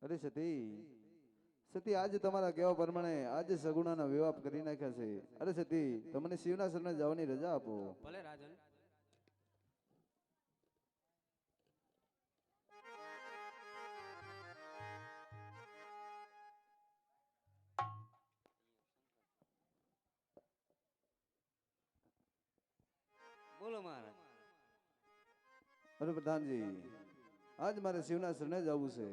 અરે સતી સતી આજે તમારા કહેવા પ્રમાણે આજે સગુણાના વિવાહ કરી નાખ્યા છે. અરે સતી તમને શિવના શરણે જવાની રજા આપો. ભલે રાજન. બોલો મહારાજ. અરે પ્રધાનજી આજ મારે શિવના શરણે જવું છે.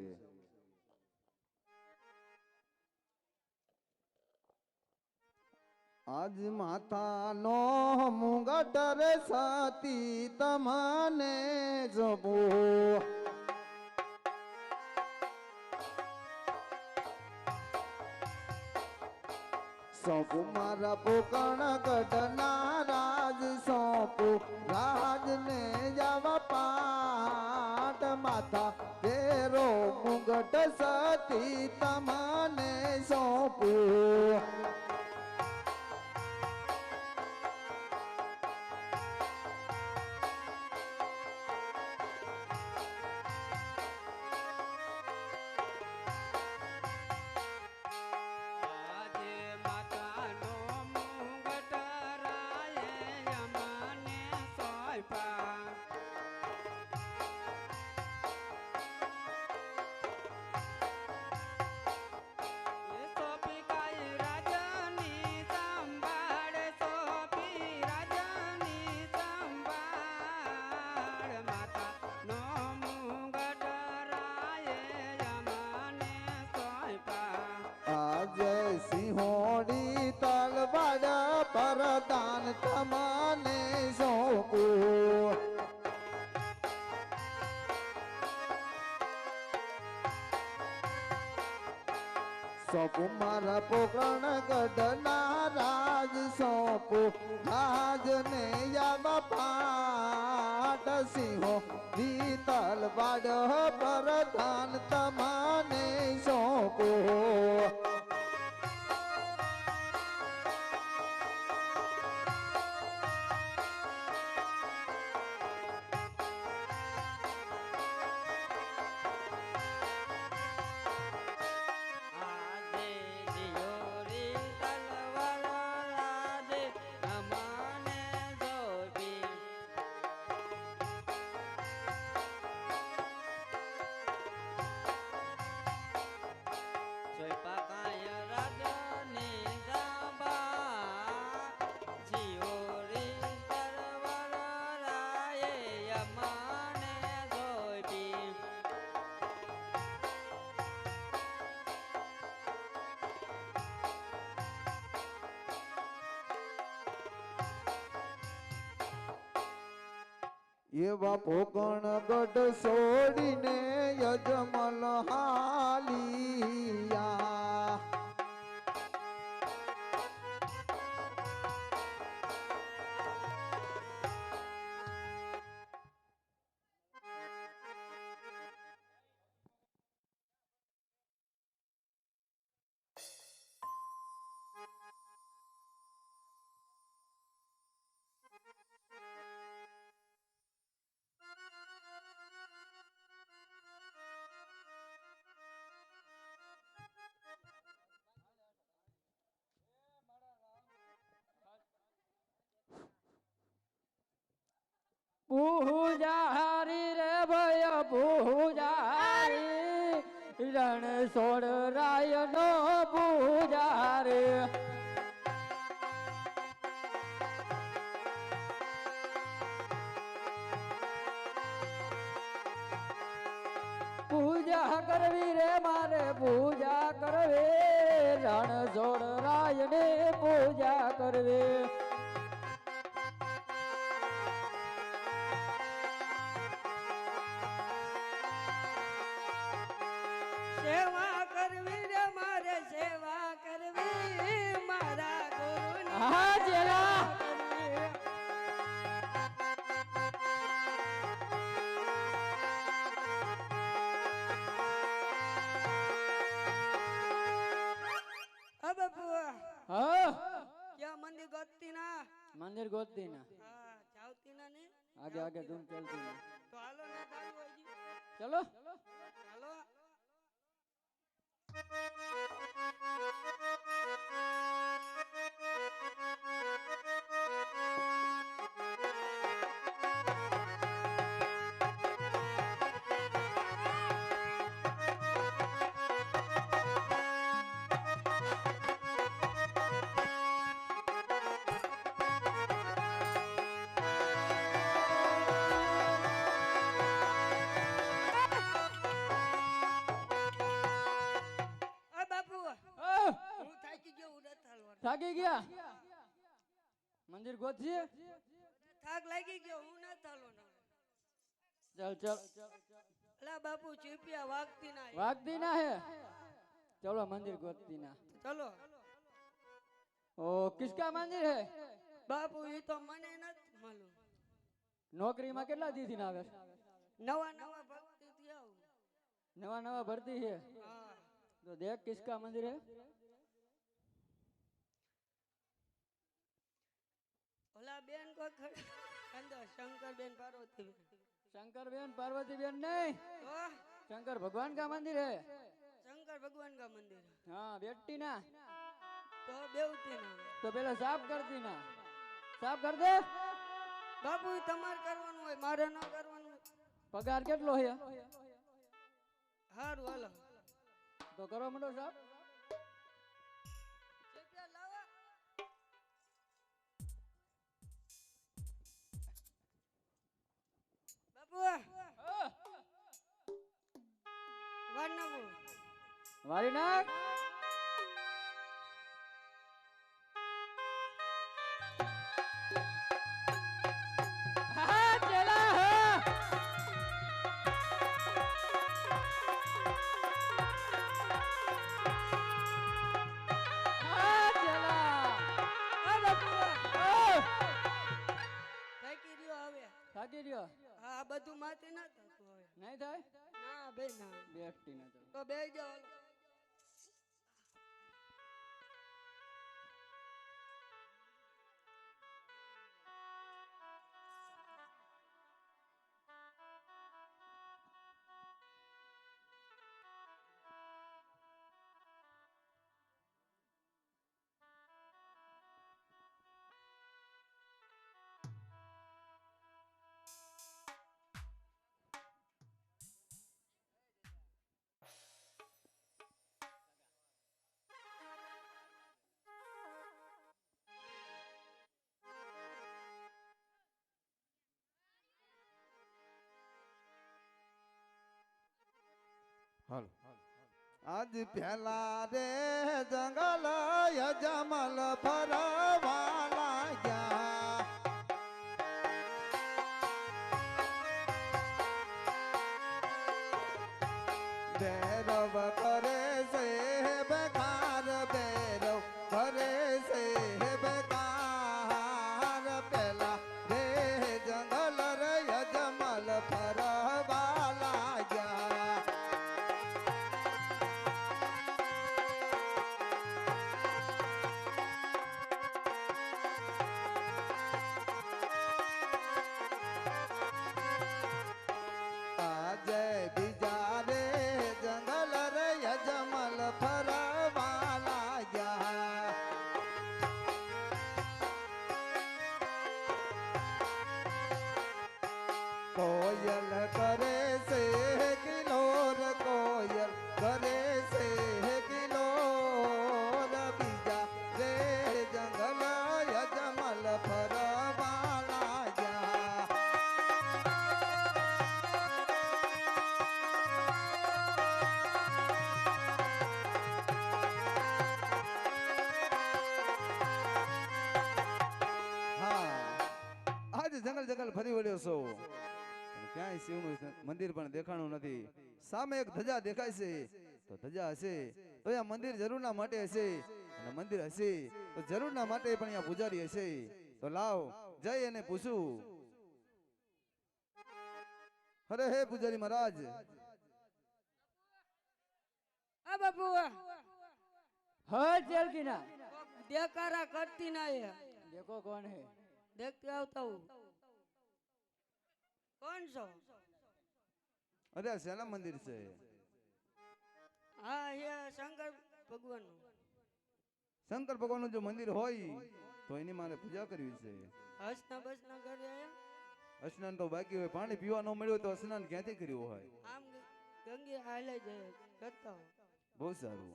આજ માતાનો મુંગટ રે સતી તમને જબો સોંપુ મારા પોકણ ગઢના રાજ સોંપુ રાજને જવા પાટ માથા તેરો મુંગટ સતી તમને સોંપું. સિંહોડી તલવાડ પરદાન તમને સોંપું. સોંપું મારા પોકરણ ગઢના રાજ સોંપું રાજને યાવા પાટ સિંહો દી તલવાડ પરદાન તમને સોંપું. એવા પોકણ ગઢ છોડીને યજમલ હાલિયા પૂજારી રે ભય પૂજારી રણ સોડ રાય નો પૂજારી પૂજા કરવી રે મારે પૂજા કરવી રણ સોડ રાય ને પૂજા કરવી मंदिर गोतती ना मंदिर गोतती ना चाहती ना ने आगे आगे तुम चलती ना तो हालो ना चालू होगी चलो हालो થાકી ગયા મંદિર ગોતજે થાક લાગી ગયો હું ના થાલો ના ચલ ચલ અલા બાપુ ચીપિયા વાગતી ના વાગતી ના હે ચલો મંदिर ગોતતી ના ચલો ओ किसका मंदिर है બાપુ એ તો મને નથી માલુમ नौकरी में કેટલા દી થી ના આવે નવા નવા ભક્તિ થી આવું नवा नवा भर्ती है હા तो देख किसका मंदिर है ઓલા બેન કોઈ અંદર શંકર બેન પાર્વતી બેન शंकर बेन पार्वती बेन नहीं તો शंकर भगवान का मंदिर है શંકર ભગવાન કા મંદિર हाँ बेटी ना તો બેવતી ના तो पहले साफ करती ना साफ कर दे બાપુ ઈ તમારે કરવાનું હોય મારે ન કરવાનું હોય. पगार કેટલો है હારું હાલો तो करो मंडो साहब ચીપિયા લાવો બાપુ વાનવું वारी नाक हाँ, चला है। हाँ, चला। આ બાપુ ઓહ, થાકી રહ્યો હવે થાકી રહ્યો હા આ બધું માથે ના થતું હવે નહીં થાય ના બે ના બેઠી ના ચાલો. તો બે જાઓ હાલો. હાલ આજ પહેલા રે જંગલ યજમલ ફરવા લાગ્યા ભૈરવ કરે છે બેકાર ભૈરવ કરે છે બેકાર પેલા રે જંગલ રે યજમલ ફરવા લાગ્યા આજે બીજા રે જંગલ રે યજમલ ફરવા લાગ્યા કોયલ કરે છે કિલોર કોયલ કરે છે કિલોર બીજા રે જંગલ યજમલ ફરવા લાગ્યા હા આજ જંગલ જંગલ ફરી વળ્યો છો પણ ક્યાંય શિવનું મંદિર પણ દેખાણું નથી સામે એક ધજા દેખાય છે તો ધજા હશે તો આ મંદિર જરૂરના માટે હશે અને મંદિર હશે તો જરૂરના માટે પણ અહીંયા પૂજારી હશે તો લાવ જઈ અને પૂછું અરે હે પૂજારી મહારાજ આ બાપુ हाँ चल की ना દેકારા કરતી ના એ देखो कौन है देखते આવતા હું કોણ છો અરે આ શેના મંદિર છે હા હે શંકર ભગવાન નું શંકર ભગવાનનું જો મંદિર હોય તો એની મારે પૂજા કરવી છે હસના બસના ઘરે આયા સ્નાન તો બાકી હોય પાણી પીવા ન મળ્યું તો સ્નાન ક્યાંથી કર્યું હોય આમ ગંગે હાલે જાય કરતા હો બહુ સારું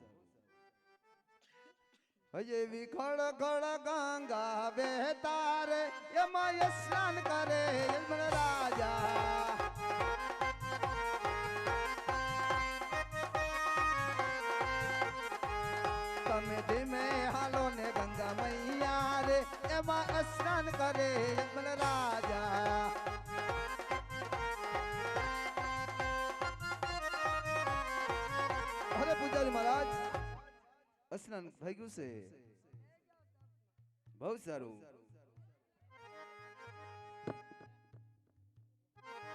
હજે વિખળ ખળ ગંગા વહેતા રે એમાં સ્નાન કરે યમન રાજા તમે ધીમે હાલો ને ગંગા રે યમલ રાજા અરે પૂજારી મહારાજ સ્નાન થઈ ગયું છે બહુ સારું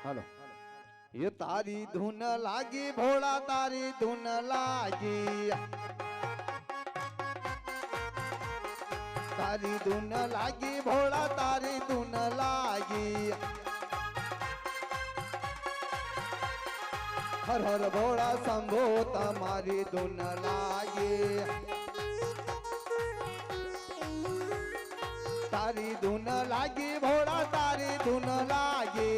હાલો ये तारी धुन लागी भोला तारी धुन लागी तारी धुन लागी भोला तारी धुन लागी हर हर भोला शंभो तुम्हारी धुन लागी तारी धुन लागी भोला तारी धुन लागी